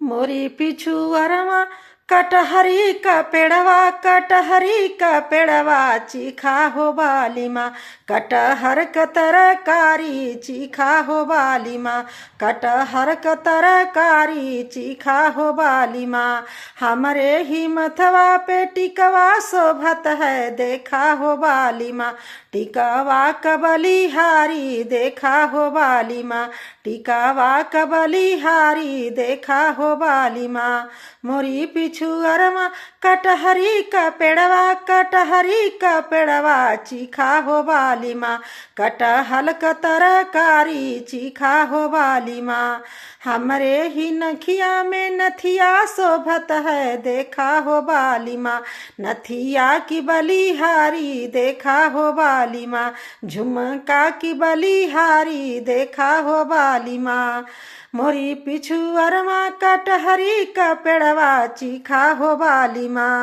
मोरी पिछुअरवा कटहरी का पेड़वा चीखा हो बाली माँ। कटहर क तरकारी चीखा हो बाली माँ। कटहर क तरकारी चीखा हो बाली माँ। हमरे ही मथवा पे टिकवा शोभत है देखा हो बाली माँ। टिकवा क बलिहारी देखा हो बाली माँ। टिकवा क बलिहारी देखा हो बाली माँ। मोरी पिछुअरवा कटहरी का पेड़वा चीखा हो बाली माँ। कटहल क तरकारी चीखा हो बाली माँ। हमरे ही नखिया में नथिया शोभत है देखा हो बाली माँ। नथिया की बलिहारी देखा हो बाली माँ। झुमका की बलिहारी देखा हो बाली माँ। मोरी पिछुअरवा कटहरी का पेड़वा चीखा हो बाली माँ।